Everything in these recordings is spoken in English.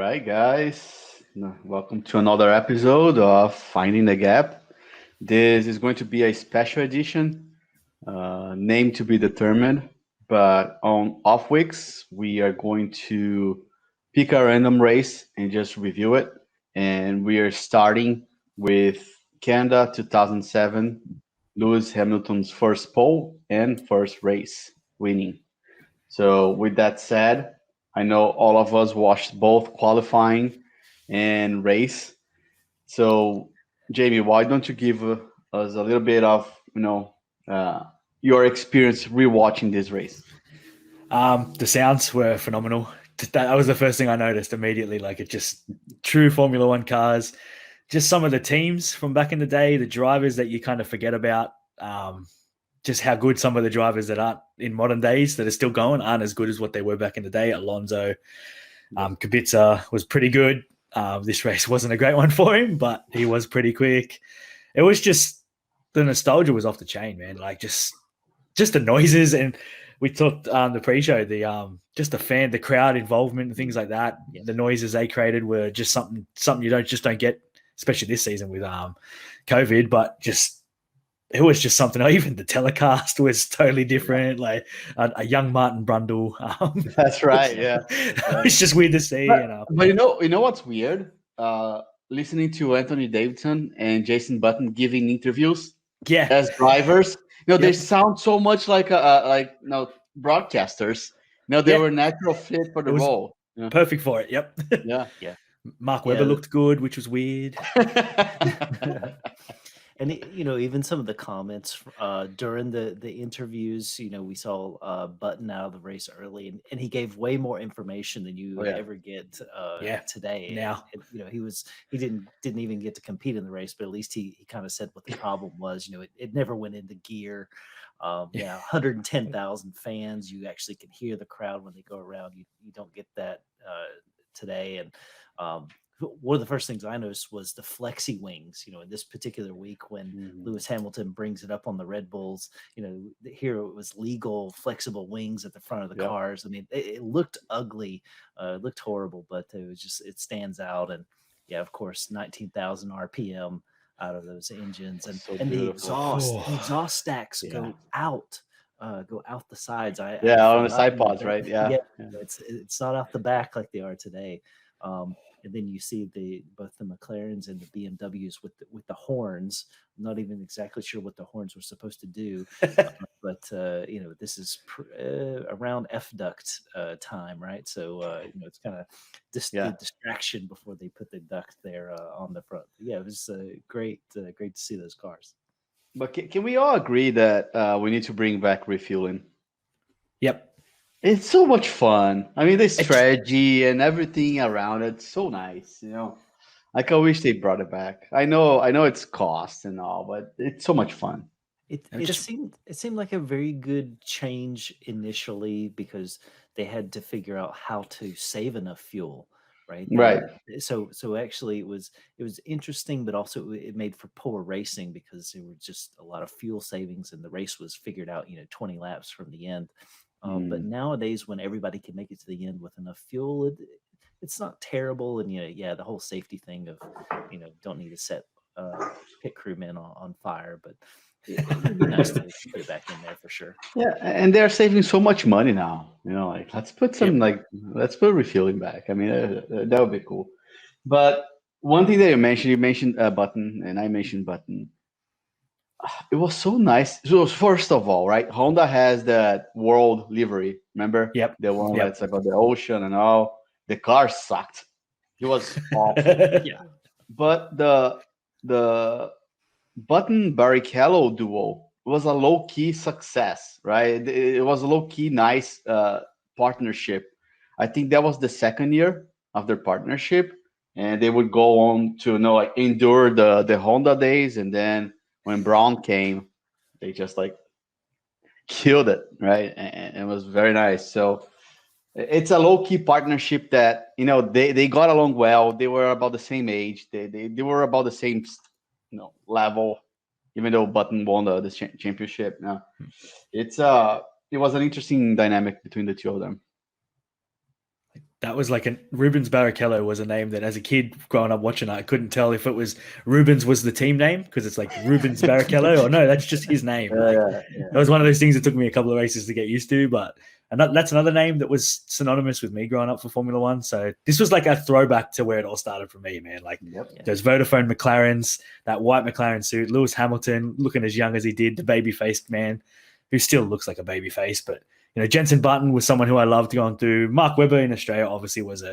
right, guys. Welcome to another episode of Finding the Gap. This is going to be a special edition, name to be determined. But on off weeks, we are going to pick a random race and just review it. And we are starting with Canada 2007, Lewis Hamilton's first pole and first race winning. So, with that said, I know all of us watched both qualifying and race. So, Jamie, why don't you give us a little bit of uh, your experience rewatching this race? The sounds were phenomenal. That was the first thing I noticed immediately. Like it just true Formula One cars. Just some of the teams from back in the day, the drivers that you kind of forget about. Just how good some of the drivers that aren't in modern days that are still going aren't as good as what they were back in the day. Alonso, Kubica was pretty good. This race wasn't a great one for him, but he was pretty quick. It was just the nostalgia was off the chain, man. Like just the noises, and we talked the pre-show, the crowd involvement and things like that. The noises they created were just something you don't get, especially this season with COVID. But just it was just something. Even the telecast was totally different. Like a young Martin Brundle. That's right. Yeah, it's just weird to see. But you know what's weird? Listening to Anthony Davidson and Jason Button giving interviews, as drivers. They sound so much like broadcasters. They were natural fit for the role. Perfect for it. Yep. Yeah. Mark Webber looked good, which was weird. And even some of the comments during the interviews, we saw Button out of the race early, and he gave way more information than you ever get today. Now, and he didn't even get to compete in the race, but at least he kind of said what the problem was. It never went into gear. 110,000 fans. You actually can hear the crowd when they go around. You don't get that today, and one of the first things I noticed was the flexi wings, in this particular week when Lewis Hamilton brings it up on the Red Bulls, here it was legal flexible wings at the front of the cars. I mean, it looked ugly, it looked horrible, but it stands out. And of course, 19,000 RPM out of those engines, and the exhaust stacks go out the sides. On the side pods, right? It's not out the back like they are today. And then you see both the McLarens and the BMWs with the horns. I'm not even exactly sure what the horns were supposed to do, but this is around F duct time, right? So it's kind of the distraction before they put the duct there on the front. It was great to see those cars. But can we all agree that we need to bring back refueling? Yep. It's so much fun. I mean, the strategy and everything around it's so nice. Like I wish they brought it back. I know it's cost and all, but it's so much fun. It seemed like a very good change initially because they had to figure out how to save enough fuel, right? Right. So actually it was interesting, but also it made for poor racing because there were just a lot of fuel savings, and the race was figured out 20 laps from the end. But nowadays, when everybody can make it to the end with enough fuel, it's not terrible. And the whole safety thing of don't need to set pit crewmen on fire, but it would be nice to put it back in there for sure. Yeah, and they're saving so much money now. Let's put let's put refueling back. I mean, that would be cool. But one thing that you mentioned Button, and I mentioned Button. It was so nice. So first of all, right, Honda has that world livery. Remember? Yep. The one that's about the ocean and all. The car sucked. It was awful. But the Button Barrichello duo was a low key success, right? It was a low key nice partnership. I think that was the second year of their partnership, and they would go on to endure the Honda days, and then when Brown came, they just killed it, right? And it was very nice. So it's a low key partnership that they got along well. They were about the same age. They were about the same level, even though Button won the championship. It was an interesting dynamic between the two of them. That was like Rubens Barrichello was a name that as a kid growing up watching it, I couldn't tell if it was Rubens was the team name because it's like Rubens Barrichello or no, that's just his name. That was one of those things that took me a couple of races to get used to, but that's another name that was synonymous with me growing up for Formula One. So this was like a throwback to where it all started for me, man. Like those Vodafone McLarens, that white McLaren suit, Lewis Hamilton looking as young as he did, the baby-faced man who still looks like a baby face, but Jenson Button was someone who I loved going through. Mark Webber in Australia obviously was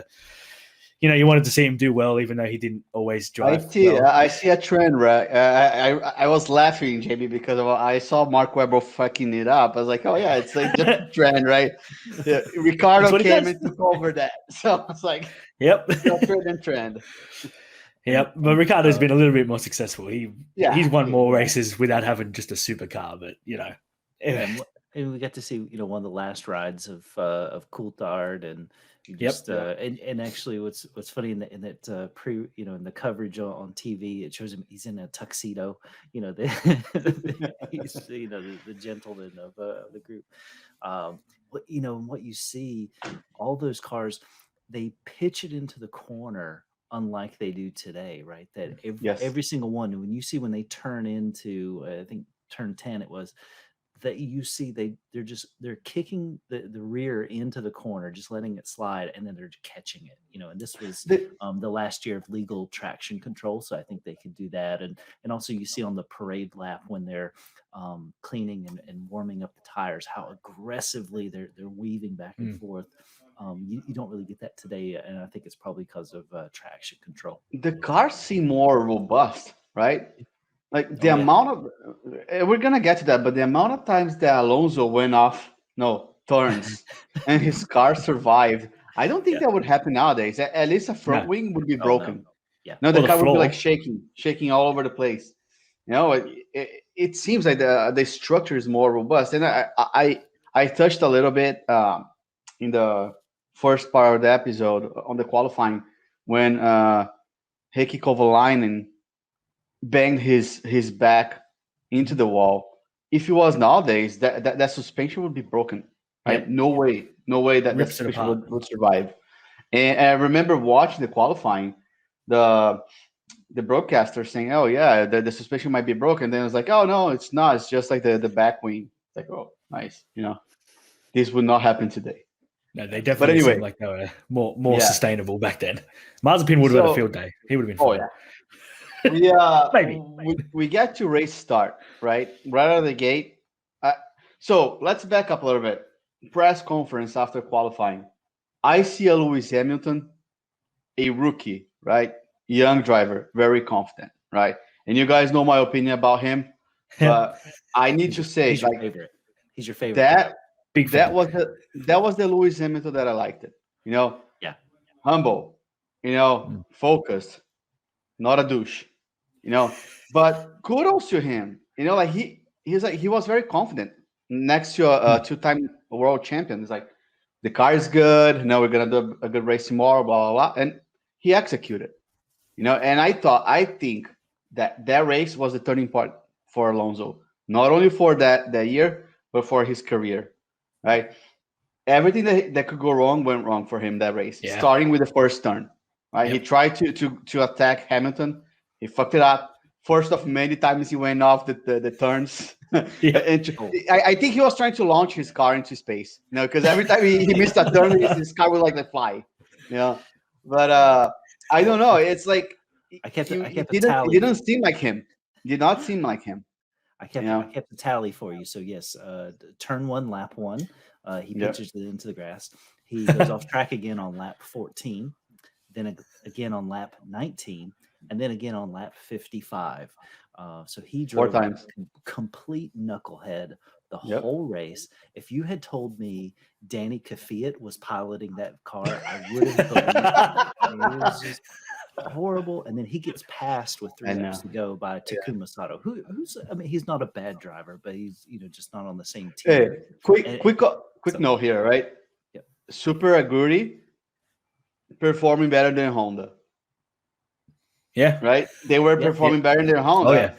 you wanted to see him do well, even though he didn't always drive. I see a trend, right? I was laughing, JB, because I saw Mark Webber fucking it up. I was like, oh yeah, it's like just a trend, right? Yeah, Ricardo came and took over that, so it's like, yep, trend. Yep, but Ricardo's been a little bit more successful. He's won more races without having just a supercar, but And we got to see, one of the last rides of Coulthard, and just and actually, what's funny in that in the coverage on TV, it shows him he's in a tuxedo. He's the gentleman of the group. But what you see, all those cars, they pitch it into the corner, unlike they do today, right? That every single one, when they turn into, I think turn 10, it was. That you see they're kicking the rear into the corner, just letting it slide, and then they're catching it. And this was the last year of legal traction control, so I think they could do that. And also you see on the parade lap when they're cleaning and warming up the tires, how aggressively they're weaving back and forth. You don't really get that today, and I think it's probably because of traction control. The cars seem more robust, right? Like the amount of, we're gonna get to that, but the amount of times that Alonso went off, turns, and his car survived. I don't think that would happen nowadays. At least a front wing would be broken. No, the car would be like shaking all over the place. It seems like the structure is more robust. And I touched a little bit in the first part of the episode on the qualifying when Heikki Kovalainen banged his back into the wall. If it was nowadays, that suspension would be broken. Right? Yep. No way that the suspension would survive. And I remember watching the qualifying, the broadcaster saying, "Oh yeah, the suspension might be broken." Then it was like, "Oh no, it's not. It's just like the back wing." It's like, "Oh, nice." This would not happen today. No, they definitely seemed like they were more sustainable back then. Mazepin would have had a field day. He would have been fine. We get to race start, right out of the gate. So let's back up a little bit. Press conference after qualifying. I see a Lewis Hamilton, a rookie, right? Young driver, very confident, right? And you guys know my opinion about him. But I need to say, he's your favorite. He's your favorite. That was the Lewis Hamilton that I liked it. Humble, focused, not a douche. But kudos to him. He was very confident next to a two-time world champion. It's like the car is good. We're gonna do a good race tomorrow. Blah blah blah, and he executed. And I think that race was the turning point for Alonso, not only for that year, but for his career. Right, everything that could go wrong went wrong for him that race. Starting with the first turn. Right, he tried to attack Hamilton. He fucked it up. First of many times he went off the turns. I think he was trying to launch his car into space. Because every time he missed a turn, his car would like fly. But I don't know. It's like it didn't seem like him. Did not seem like him. I kept the tally for you. So yes, turn 1, lap 1. He pitches it into the grass. He goes off track again on lap 14. Then again on lap 19, and then again on lap 55. So he drove 4 times. Complete knucklehead the whole race. If you had told me Danny Kvyat was piloting that car, I would have believed it. It was just horrible. And then he gets passed with 3 laps to go by Takuma Sato, who's he's not a bad driver, but he's just not on the same team. Hey, quick note here, right? Yep. Super Aguri performing better than Honda. Yeah. Right? They were performing better than Honda. Oh, yeah.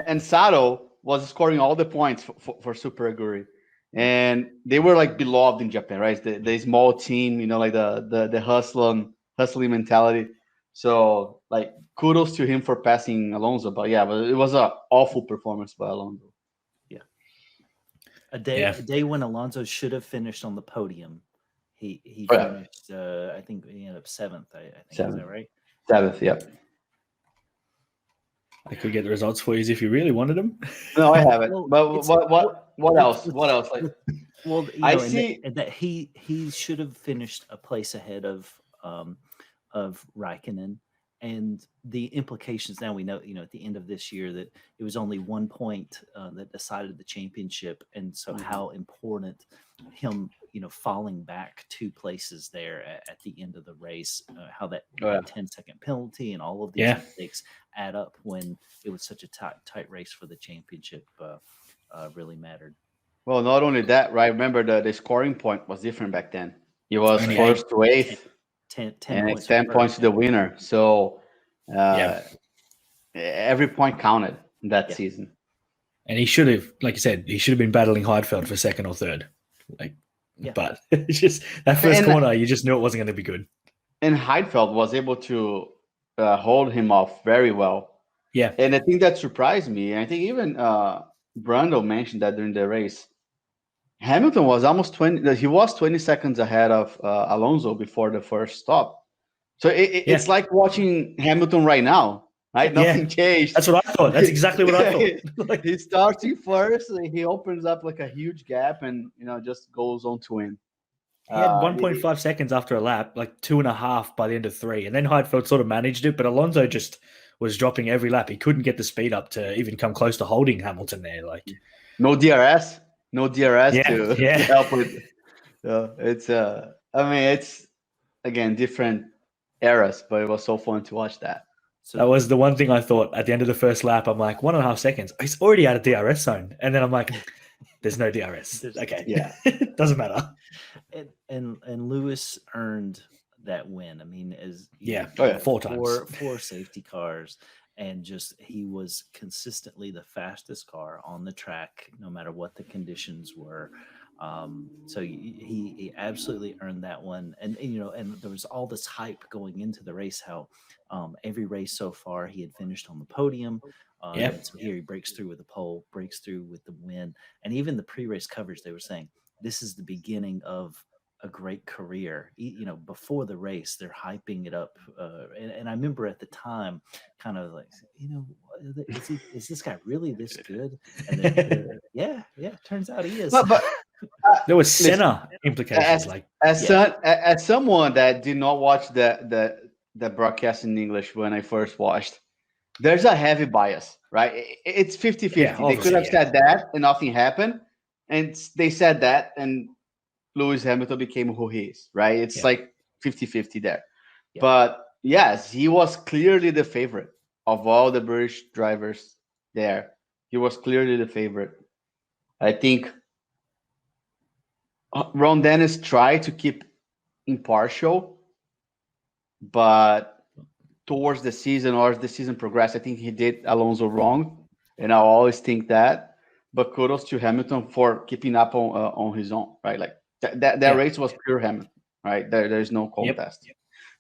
And Sato was scoring all the points for Super Aguri. and they were like beloved in Japan, right? The small team, like the hustling mentality. So like kudos to him for passing Alonso, but it was a awful performance by Alonso. Yeah, a day when Alonso should have finished on the podium. He finished. I think he ended up seventh. I think Seventh. Is that right? Seventh, yep. I could get the results for you if you really wanted them. No, I haven't. Well, but what else? What else? Like, well, I see that he should have finished a place ahead of Raikkonen, and the implications. Now we know, at the end of this year that it was only 1 point that decided the championship, and so how important him, falling back 2 places there at the end of the race, how that 10-second penalty and all of these mistakes add up when it was such a tight race for the championship really mattered. Well, not only that, right? Remember the scoring point was different back then. It was first to eighth, 10 and points it's 10 points to the winner. So every point counted in that season. And he should have, like you said, he should have been battling Heidfeld for second or third. But it's just that first corner, you just knew it wasn't going to be good. And Heidfeld was able to hold him off very well. Yeah. And I think that surprised me. And I think even Brundle mentioned that during the race. Hamilton was almost 20 seconds ahead of Alonso before the first stop. So it's like watching Hamilton right now, right? Nothing changed. That's what I thought. That's exactly what I thought. He starts first, he opens up like a huge gap and, just goes on to win. He had 1.5 seconds after a lap, like 2.5 by the end of 3. And then Heidfeld sort of managed it, but Alonso just was dropping every lap. He couldn't get the speed up to even come close to holding Hamilton there. No DRS to help with. It's again different eras, but it was so fun to watch that. So that was the one thing I thought at the end of the first lap. I'm like, 1.5 seconds. He's already out of DRS zone, and then I'm like, there's no DRS. Okay, doesn't matter. And Lewis earned that win. I mean, as 4 times, 4 safety cars. And just he was consistently the fastest car on the track, no matter what the conditions were. So he absolutely earned that one. And there was all this hype going into the race, how every race so far he had finished on the podium. And so here he breaks through with the pole, breaks through with the win. And even the pre-race coverage, they were saying this is the beginning of a great career. Before the race, they're hyping it up, and I remember at the time, kind of like, is this guy really this good? And then, turns out he is. But there was Senna implications. As someone that did not watch the broadcast in English when I first watched, there's a heavy bias, right? It's 50-50. They could have said that and nothing happened, and they said that and Lewis Hamilton became who he is, right? It's like 50-50 there. Yeah. But yes, he was clearly the favorite of all the British drivers there. He was clearly the favorite. I think Ron Dennis tried to keep impartial, but towards the season or as the season progressed, I think he did Alonso wrong. And I always think that. But kudos to Hamilton for keeping up on his own, right? Like, that race was pure Hamilton, right? There's no contest. Yep.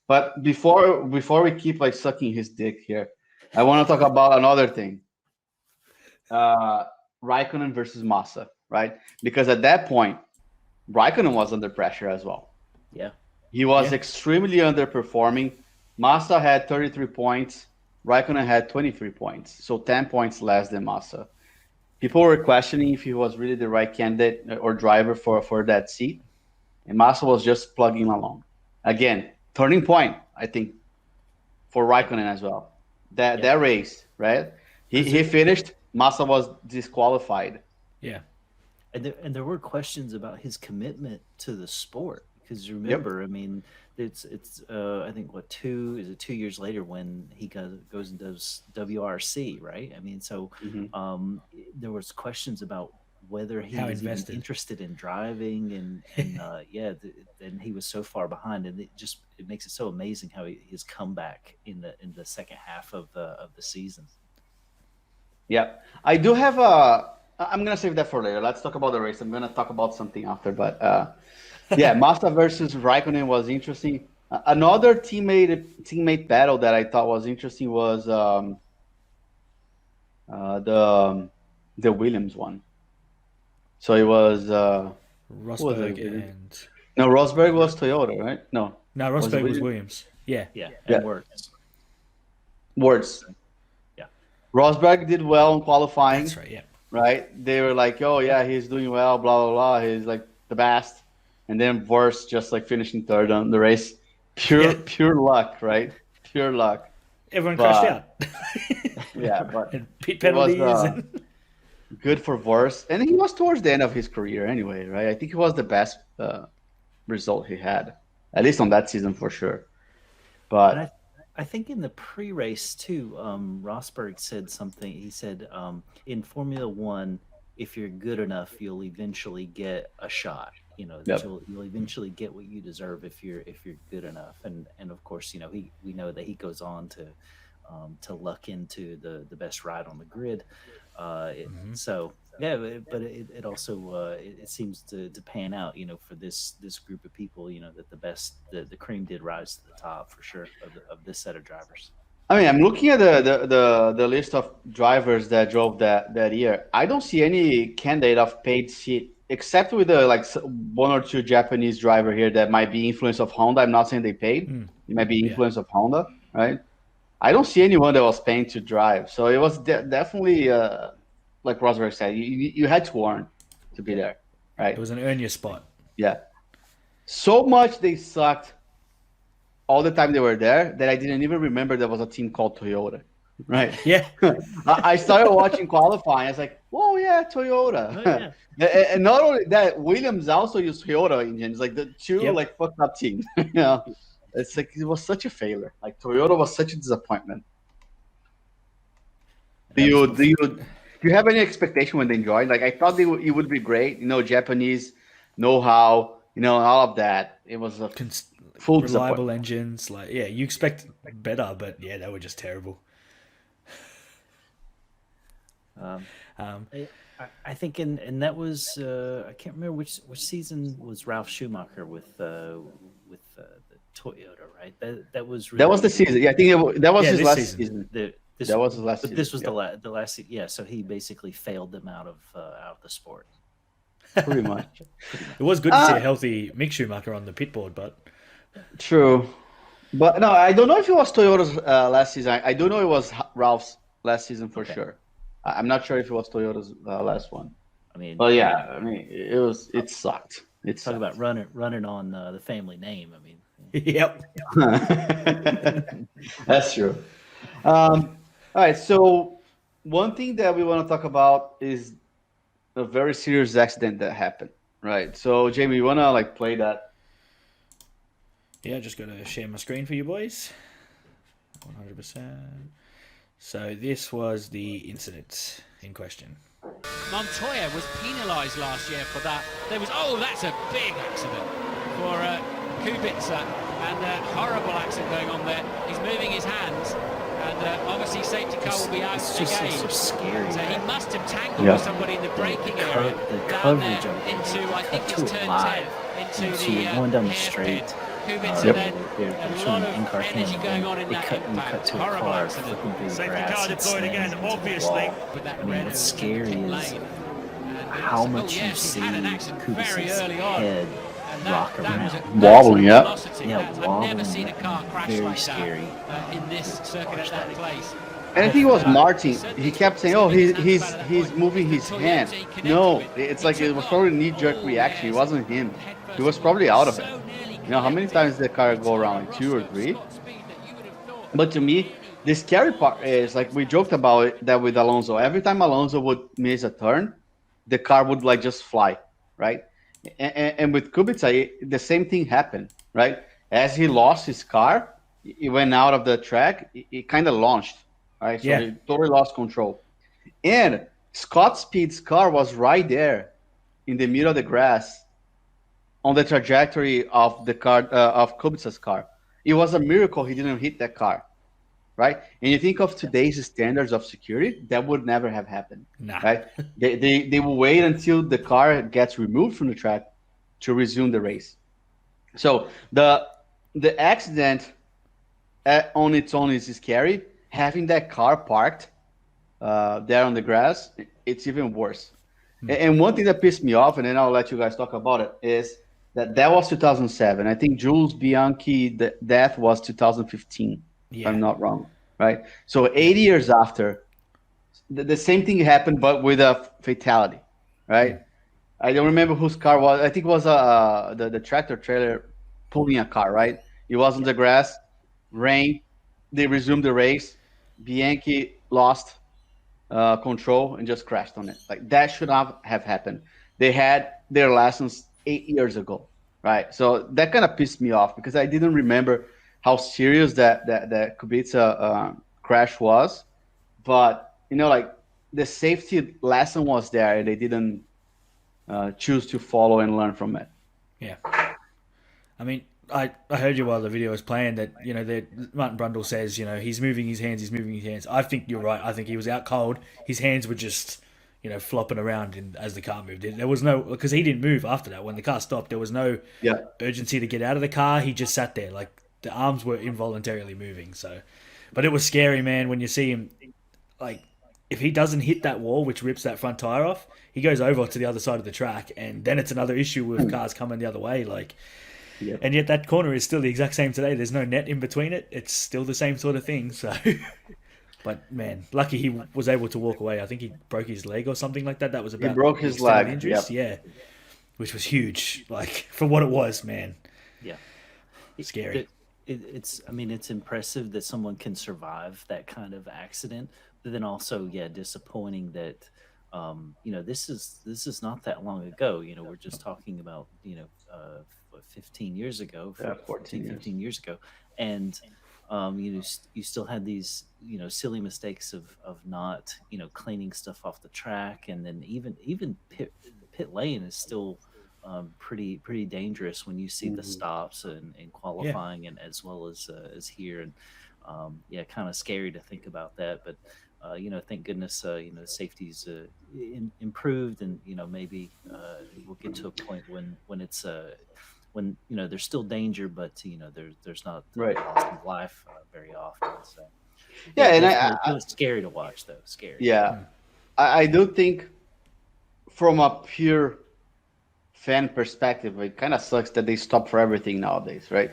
But before we keep sucking his dick here, I want to talk about another thing. Raikkonen versus Massa, right? Because at that point, Raikkonen was under pressure as well. Yeah. He was extremely underperforming. Massa had 33 points. Raikkonen had 23 points. So 10 points less than Massa. People were questioning if he was really the right candidate or driver for that seat. And Massa was just plugging along. Again, turning point, I think, for Raikkonen as well. That race, right? He finished. Massa was disqualified. Yeah. And there were questions about his commitment to the sport. Because remember, I mean, it's I think 2 years later when he goes and does WRC, right? I mean, so there was questions about whether he was even interested in driving, and and he was so far behind, and it makes it so amazing how his comeback in the second half of the season. Yeah, I do have a I'm gonna save that for later. Let's talk about the race. I'm gonna talk about something after, but yeah, Massa versus Raikkonen was interesting. Another teammate battle that I thought was interesting was the Williams one. So it was who was Rosberg it? and No, Rosberg was Toyota, right? No, Rosberg was Williams? Williams. Yeah. Yeah, Yeah. and words. Words. Yeah. Rosberg did well in qualifying. That's right. Yeah. Right? They were like, oh yeah, he's doing well, blah blah blah. He's like the best. And then Verse just like finishing third on the race. Pure luck, right? Pure luck. Everyone crashed out. Yeah, but and pit it was penalties. good for Verse. And he was towards the end of his career anyway, right? I think it was the best result he had, at least on that season for sure. But I think in the pre-race too, Rosberg said something. He said, in Formula One, if you're good enough, you'll eventually get a shot. You know, Yep. you'll eventually get what you deserve if you're good enough. And of course, you know, we know that he goes on to luck into the best ride on the grid. So yeah, but it also it seems to pan out, you know, for this group of people, you know, that the cream did rise to the top for sure of this set of drivers. I mean, I'm looking at the list of drivers that drove that year. I don't see any candidate of paid seat except with the like one or two Japanese driver here that might be influence of Honda. I'm not saying they paid. It might be influence of Honda, right? I don't see anyone that was paying to drive. So it was definitely like Rosberg said, you had to earn to be there, right? It was an earn your spot. Yeah. So much they sucked all the time they were there that I didn't even remember there was a team called Toyota, right? Yeah. I started watching qualifying. I was like, whoa, yeah, Toyota. Oh, yeah. And not only that, Williams also used Toyota engines, like the two like fucked up teams. You know, it's like it was such a failure. Like Toyota was such a disappointment. Do you have any expectation when they joined? Like I thought it would be great. You know, Japanese know-how. You know, all of that. It was a full reliable engines. Like you expect better, but yeah, they were just terrible. I think, and that was I can't remember which season was Ralph Schumacher with the Toyota, right? That was really, that was the season. Yeah, I think that was his last season. season. That was his last season. This was the last. Yeah, so he basically failed them out of the sport. Pretty much. It was good to see a healthy Mick Schumacher on the pit board, but true. But no, I don't know if it was Toyota's last season. I do know it was Ralph's last season for sure. I'm not sure if it was Toyota's last one. I mean, but yeah, I mean, it sucked. Talk about running on the family name. I mean, yep. That's true. All right, so one thing that we want to talk about is a very serious accident that happened, right? So, Jamie, you want to like play that? Yeah, just got to share my screen for you boys. 100%. So this was the incident in question. Montoya was penalised last year for that. That's a big accident for Kubica, and a horrible accident going on there. He's moving his hands, and obviously safety car will be out it's again. Just so scary. So he must have tangled with somebody in the braking area. The down coverage there of it, into, I think cut it's to it turn live. 10 into So the you're going down the hairpin. straight. Kubica then They're a showing lot the in-car of energy camera, going on in they that cut impact. to a Horrible car accident. flipping through the Safety grass car and deployed again, slamming into the obviously. wall. With that I mean, red what's and scary pink is lane. how much you yes, see he had an accident very Kubic's early on. head rock That was around. Wobbling, yeah. velocity. Yeah, I've wobbling. never seen a car crash Very like scary. that in this circuit at that place. And I think it was Martin. He kept saying, "Oh, he's moving his hand." No, it's like it was probably a knee-jerk reaction. It wasn't him. He was probably out of it. You know, how many times did the car go around? Like 2 or 3? But to me, the scary part is, like we joked about it, that with Alonso. Every time Alonso would miss a turn, the car would like just fly, right? And with Kubica, the same thing happened, right? As he lost his car, he went out of the track, it kind of launched, right? So he totally lost control. And Scott Speed's car was right there in the middle of the grass on the trajectory of the car, of Kubica's car. It was a miracle he didn't hit that car. right? And you think of today's standards of security, that would never have happened, Nah. right? They will wait until the car gets removed from the track to resume the race. So the accident on its own is scary. Having that car parked there on the grass, it's even worse. And one thing that pissed me off, and then I'll let you guys talk about it, is that was 2007. I think Jules Bianchi, the death was 2015, if I'm not wrong, right? So 80 years after, the same thing happened, but with a fatality, right? I don't remember whose car was. I think it was the tractor trailer pulling a car, right? It was on the grass, rain. They resumed the race. Bianchi lost control and just crashed on it. Like that should not have happened. They had their lessons 8 years ago, right? So that kind of pissed me off because I didn't remember how serious that Kubica crash was. But like the safety lesson was there, and they didn't choose to follow and learn from it. Yeah. I mean, I heard you while the video was playing that, that Martin Brundle says, he's moving his hands. I think you're right. I think he was out cold. His hands were just, flopping around as the car moved. There was no, because he didn't move after that. When the car stopped, there was no urgency to get out of the car. He just sat there. Like the arms were involuntarily moving. So, but it was scary, man, when you see him, like, if he doesn't hit that wall, which rips that front tire off, he goes over to the other side of the track, and then it's another issue with cars coming the other way. Like, and yet that corner is still the exact same today. There's no net in between it. It's still the same sort of thing. So, but man, lucky he was able to walk away. I think he broke his leg or something like that. That was about he broke his leg. Injuries. Yeah, which was huge. Like for what it was, man. Yeah, scary. It's impressive that someone can survive that kind of accident. But then also, disappointing that, this is not that long ago. We're just talking about, 15 years ago, 15 years ago. And, you still had these, silly mistakes of not, cleaning stuff off the track. And then even pit lane is still pretty dangerous when you see the stops and qualifying and as well as here. And, kind of scary to think about that. But, thank goodness, safety's improved, and maybe we'll get to a point when it's when there's still danger, but there's not loss of life very often. So and it was scary to watch, though. Scary. Yeah, I do think from a pure fan perspective, it kind of sucks that they stop for everything nowadays, right?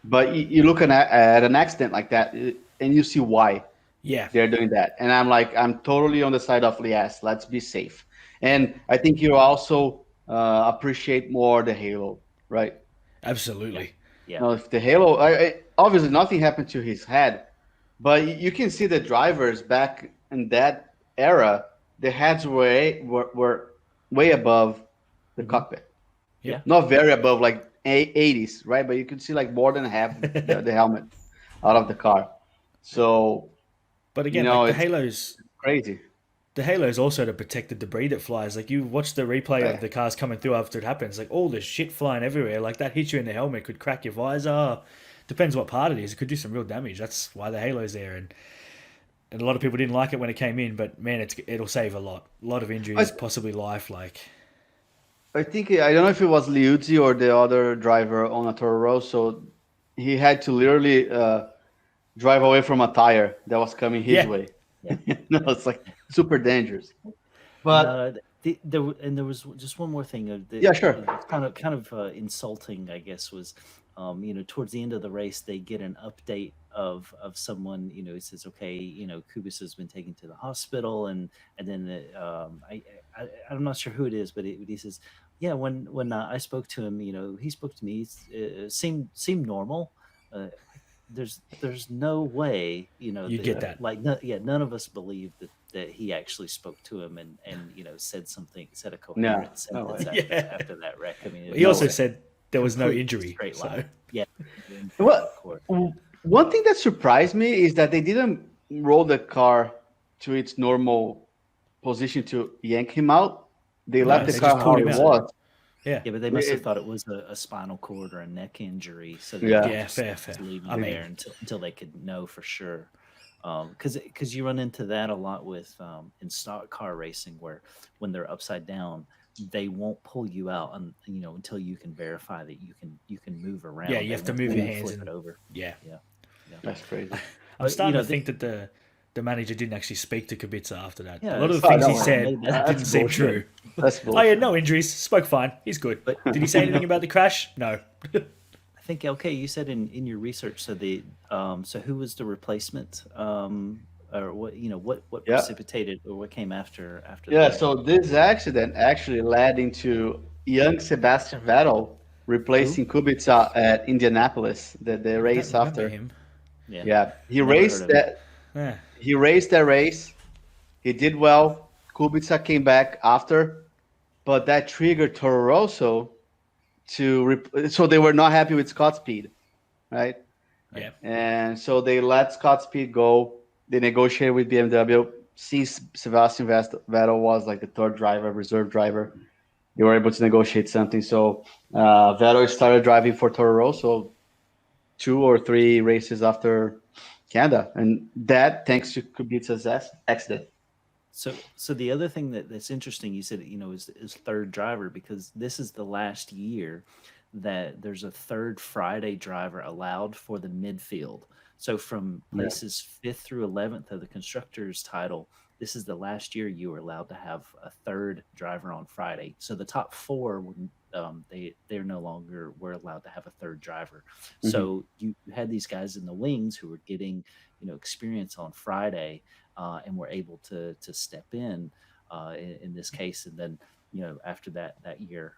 But you look at an accident like that, and you see why. Yeah, they're doing that, and I'm totally on the side of yes, let's be safe. And I think you also appreciate more the halo, right? Absolutely. Yeah. If the halo, obviously nothing happened to his head, but you can see the drivers back in that era, the heads were way above the cockpit. Yeah, not very above, like 80s, right? But you could see like more than half the helmet out of the car. So. But again, like the halo's crazy. The halo's also to protect the debris that flies. Like you watch the replay of the cars coming through after it happens, like all the shit flying everywhere. Like that hits you in the helmet, could crack your visor. Depends what part it is. It could do some real damage. That's why the halo's there. And a lot of people didn't like it when it came in, but man, it'll save a lot of injuries, possibly life. Like I think I don't know if it was Liuzzi or the other driver on a Toro Rosso. He had to literally drive away from a tire that was coming his way. Yeah. It's like super dangerous. But there was just one more thing. Sure. Kind of insulting, I guess, was towards the end of the race they get an update of someone. It says, okay, Kubica has been taken to the hospital, and then I'm not sure who it is, but he says, yeah, when I spoke to him, he spoke to me, seemed normal. There's no way, you get that. Like, none of us believe that he actually spoke to him and said a coherent sentence after that wreck. I mean, he also said there was no injury. So. Yeah. Well, one thing that surprised me is that they didn't roll the car to its normal position to yank him out. They left the car how it was. Yeah, but they must have thought it was a spinal cord or a neck injury. So fair. Leave him there until they could know for sure. Because you run into that a lot with in stock car racing, where when they're upside down, they won't pull you out, until you can verify that you can move around. Yeah, you have to move your hands flip and it over. Yeah. That's crazy. I'm But, starting to think that the manager didn't actually speak to Kubica after that. Yeah, a lot of the it's- things he no, said that's didn't seem bullshit. true. That's Oh, bullshit. yeah, no injuries. Spoke fine. He's good. But Did he say anything about the crash? No. I think you said in your research, so who was the replacement, or what Yeah. precipitated or what came after Yeah, that? so this accident actually led into young Sebastian Vettel replacing Kubica at Indianapolis, the I don't race remember after. him. Yeah, he Never heard raced of him. that. Yeah. He raced that race. He did well. Kubica came back after, but that triggered Toro Rosso so they were not happy with Scott's speed, right? Yeah. And so they let Scott Speed go. They negotiated with BMW. Since Sebastian Vettel was like the third driver, reserve driver, they were able to negotiate something. So Vettel started driving for Toro Rosso 2 or 3 races after Canada, and that thanks to Kubica's accident. So the other thing that's interesting, you said, is third driver, because this is the last year that there's a third Friday driver allowed for the midfield. So from places 5th through 11th of the constructors title, this is the last year you were allowed to have a third driver on Friday. So the top 4 wouldn't. They're no longer were allowed to have a third driver. So you had these guys in the wings who were getting experience on Friday, and were able to step in this case, and then after that year,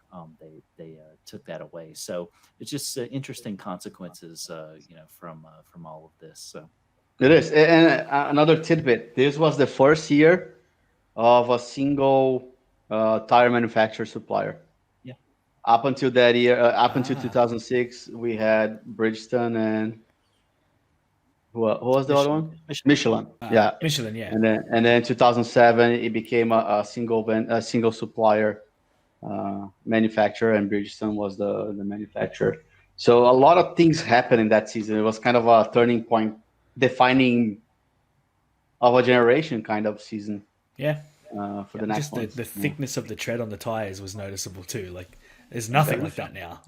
they took that away. So it's just interesting consequences from all of this. So It is. And another tidbit: this was the first year of a single tire manufacturer supplier. Yeah. Up until that year, up until 2006, we had Bridgestone and who was the other one? Michelin. Yeah. Michelin, yeah. And then 2007, it became a single supplier manufacturer, and Bridgestone was the manufacturer. So a lot of things happened in that season. It was kind of a turning point, defining of a generation kind of season. Yeah. For the next Just one. the thickness of the tread on the tires was noticeable too. Like there's nothing like that now.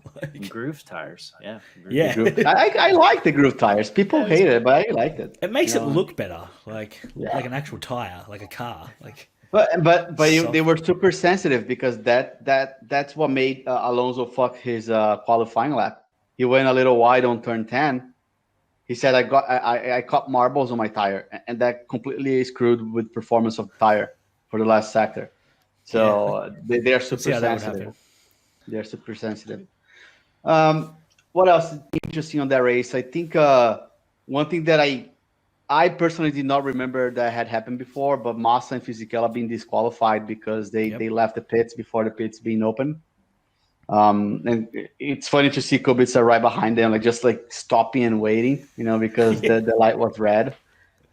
groove tires, yeah. Yeah. I like the groove tires. People hate it, but I liked it. It makes it look better, like an actual tire, like a car. Like, but they were super sensitive, because that's what made Alonso fuck his qualifying lap. He went a little wide on turn 10. He said, I caught marbles on my tire, and that completely screwed with performance of the tire for the last sector. So they are super sensitive. They're super sensitive. What else is interesting on that race? I think one thing that I personally did not remember that had happened before, but Massa and Fisichella being disqualified because they left the pits before the pits being open. And it's funny to see Kubica right behind them, just stopping and waiting, because the light was red.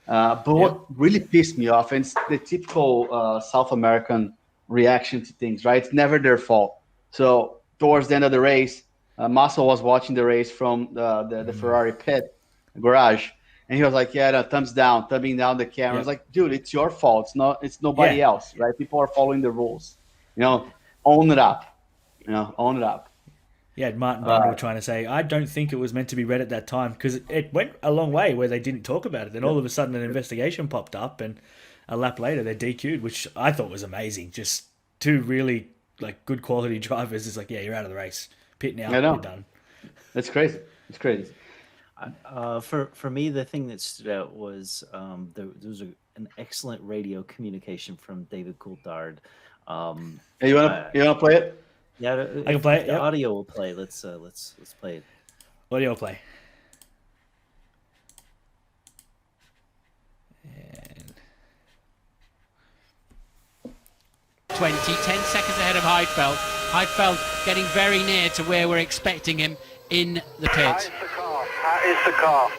But what really pissed me off, and it's the typical South American reaction to things, right? It's never their fault. So towards the end of the race, Massa was watching the race from the Ferrari pit garage, and he was like, "Yeah, no, thumbs down," thumbing down the camera. I was like, "Dude, it's your fault. It's nobody else, right? People are following the rules. Own it up. Own it up." Yeah, Martin Brundle trying to say, I don't think it was meant to be read at that time, because it went a long way where they didn't talk about it. Then all of a sudden an investigation popped up, and a lap later they're DQ'd, which I thought was amazing. Just 2 really good quality drivers. It's like, yeah, you're out of the race. Pit now, you're done. It's crazy. It's crazy. For me, the thing that stood out was there was an excellent radio communication from David Coulthard. Hey, you wanna play it? Yeah, I can play it. The audio will play. Let's play it. Audio will play. 10 seconds ahead of Heidfeld. Heidfeld getting very near to where we're expecting him in the pit. How is the car?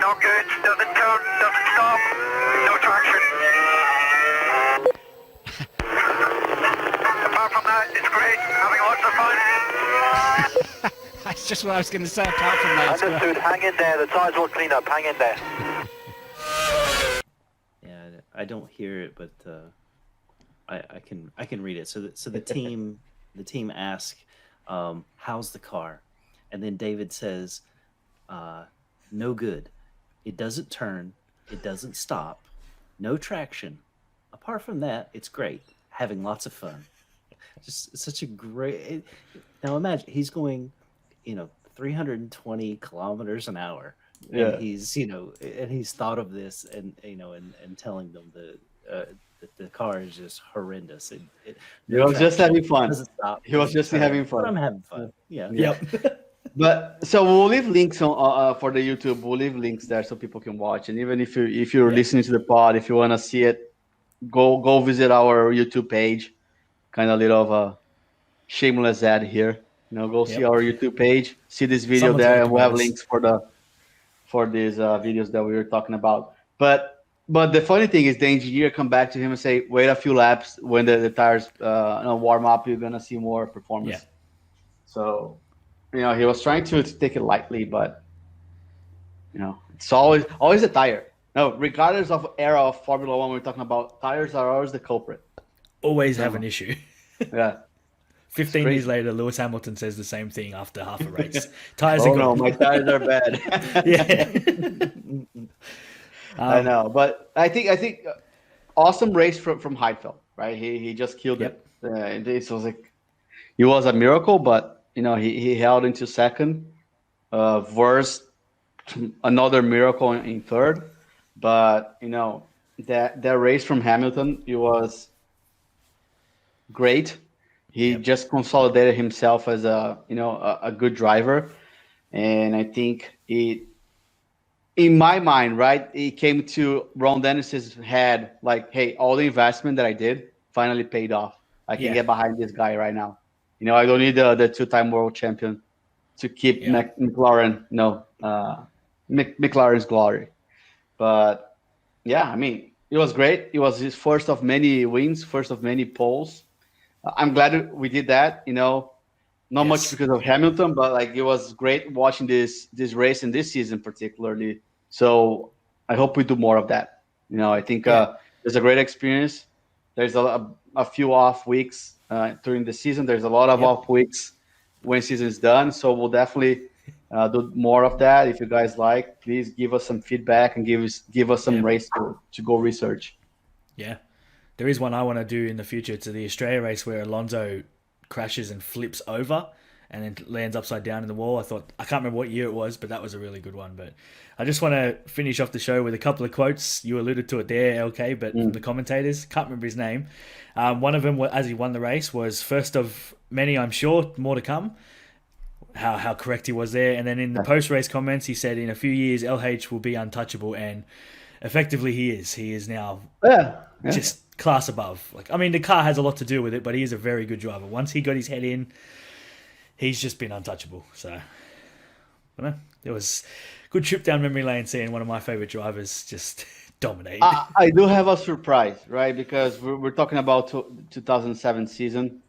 No good, doesn't turn, doesn't stop, no traction. Apart from that, it's great, having lots of fun. That's just what I was going to say. Apart from that, Understood. Hang in there. The tyres will clean up. Hang in there. Yeah, I don't hear it, but I can read it. So the team asks, how's the car? And then David says, no good. It doesn't turn. It doesn't stop. No traction. Apart from that, it's great. Having lots of fun. Just such a great. Now imagine he's going, 320 kilometers an hour. Yeah. And he's thought of this and telling them that the car is just horrendous. He was just having fun. Doesn't stop. He was just having fun. But I'm having fun. Yeah. Yep. But so we'll leave links on for the YouTube. We'll leave links there so people can watch. And even if you're listening to the pod, if you want to see it, go visit our YouTube page. Kind of little of a shameless ad here. Go see our YouTube page, see this video there, and we'll have links for these videos that we were talking about. But the funny thing is, the engineer come back to him and say, "Wait a few laps. When the tires warm up, you're gonna see more performance." Yeah. So, he was trying to take it lightly, but it's always a tire. No, regardless of era of Formula One, we're talking about tires are always the culprit. Always have an issue. Yeah. 15 years later, Lewis Hamilton says the same thing after half a race. Tires are Oh good. no, my tires are bad. Yeah. I know, but I think awesome race from Heidfeld, right? He just killed it. This was it was a miracle, but he held into second. Verse another miracle in third, but that race from Hamilton, it was great. He just consolidated himself as a good driver, and I think in my mind, right, it came to Ron Dennis's head like, hey, all the investment that I did finally paid off. I can get behind this guy right now. I don't need the two-time world champion to keep McLaren, McLaren's glory. But yeah, I mean, it was great. It was his first of many wins, first of many poles. I'm glad we did that. Not much because of Hamilton, but it was great watching this race and this season particularly. So I hope we do more of that. I think it's a great experience. There's a few off weeks during the season. There's a lot of off weeks when season is done. So we'll definitely do more of that. If you guys like, please give us some feedback and give us some race to go research. Yeah. There is one I want to do in the future to the Australia race where Alonso crashes and flips over and then lands upside down in the wall. I can't remember what year it was, but that was a really good one. But I just want to finish off the show with a couple of quotes. You alluded to it there, LK, but from the commentators, can't remember his name. One of them, as he won the race, was first of many, I'm sure, more to come. How correct he was there. And then in the post-race comments, he said in a few years, LH will be untouchable, and effectively he is. He is now just class above. The car has a lot to do with it, but he is a very good driver. Once he got his head in, he's just been untouchable. So, I don't know. It was a good trip down memory lane seeing one of my favorite drivers just dominate. I do have a surprise, right? Because we're talking about 2007 season,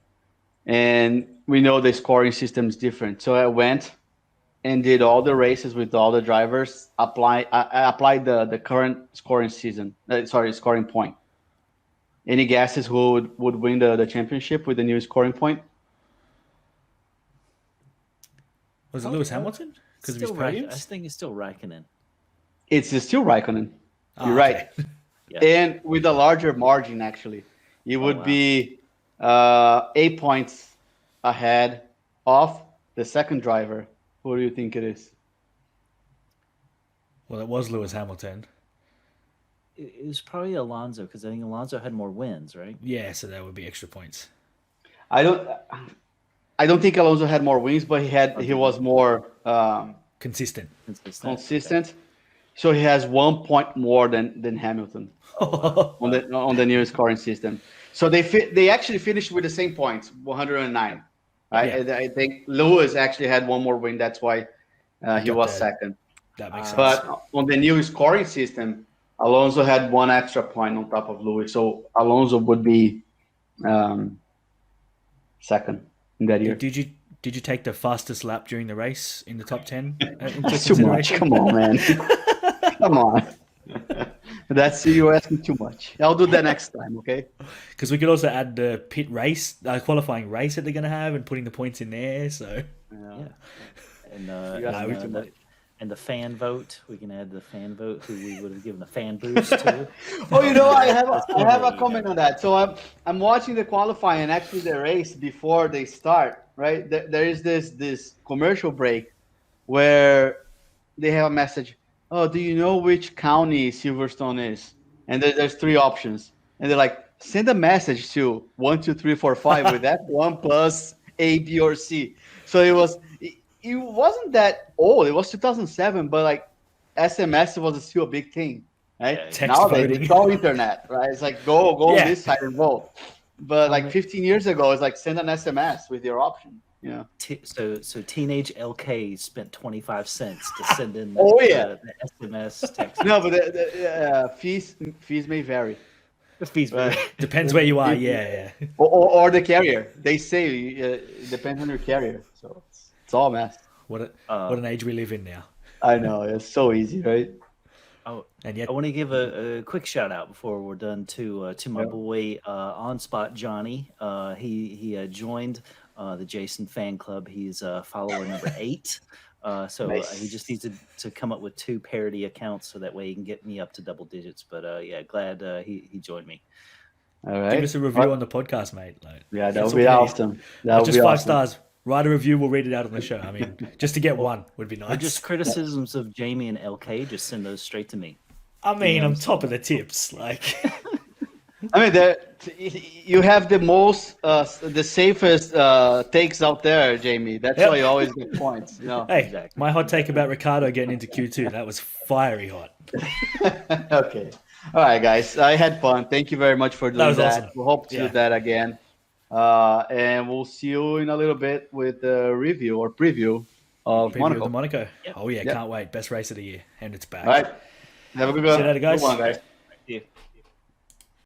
and we know the scoring system is different. So I went and did all the races with all the drivers. I applied the current scoring scoring point. Any guesses who would win the championship with the new scoring point? Was it Lewis Hamilton? Because of his podiums? I think it's still Raikkonen. It's still Raikkonen. You're right. Yeah. And with a larger margin, actually. It would be 8 points ahead of the second driver. Who do you think it is? Well, it was Lewis Hamilton. It was probably Alonso, because I think Alonso had more wins, right? Yeah, so that would be extra points. I don't think Alonso had more wins, but he was more Consistent. So he has 1 point more than Hamilton on the new scoring system. So they actually finished with the same points, 109. Right? Yeah. I think Lewis actually had one more win. That's why he was second. That makes sense. But on the new scoring system, Alonso had one extra point on top of Lewis. So Alonso would be second in that year. Did did you take the fastest lap during the race in the top 10? That's too much. Come on, man. Come on. That's you're asking too much. I'll do that next time, okay? Because we could also add the pit race, qualifying race that they're going to have, and putting the points in there. So Yeah. And the fan vote, we can add the fan vote, who we would have given a fan boost to. Oh, I have a comment on that. So I'm watching the qualifying and actually the race before they start. Right, there is this commercial break where they have a message. Oh, do you know which county Silverstone is? And there's 3 options, and they're like, send a message to 1, 2, 3, 4, 5 with F1 plus A, B, or C. So it wasn't that old. It was 2007, but like SMS was still a big thing, right? Text Nowadays, voting. it's all internet, right? It's like go on this side and vote. But like 15 years ago, it's like send an SMS with your option. So teenage LK spent 25 cents to send in the SMS text. No, but the fees may vary. The fees vary. Depends where you are. Yeah. Or the carrier. They say it depends on your carrier. So it's all a mess. What an age we live in now. I know, it's so easy, right? Oh, and yet I want to give a quick shout out before we're done to my boy On Spot Johnny. He joined the Jason fan club. He's follower number 8. So Nice. He just needs to come up with 2 parody accounts so that way he can get me up to double digits. But glad he joined me. All right. Give us a review on the podcast, mate. Yeah, that would be awesome. That would just be 5 awesome. stars. Write a review. We'll read it out on the show. I mean, just to get one would be nice. Or just criticisms of Jamie and LK. Just send those straight to me. I mean, I'm top of the tips. Like, I mean, you have the most, the safest takes out there, Jamie. That's why you always get points. Hey, exactly. My hot take about Ricardo getting into Q2, that was fiery hot. Okay. All right, guys. I had fun. Thank you very much for doing that. Awesome. We hope to do that again. And we'll see you in a little bit with the review or preview of Monaco. Yep. Oh, yeah. Can't wait. Best race of the year. And it's back. All right. Have a good one. See you later, guys. Good one, guys. Thank you.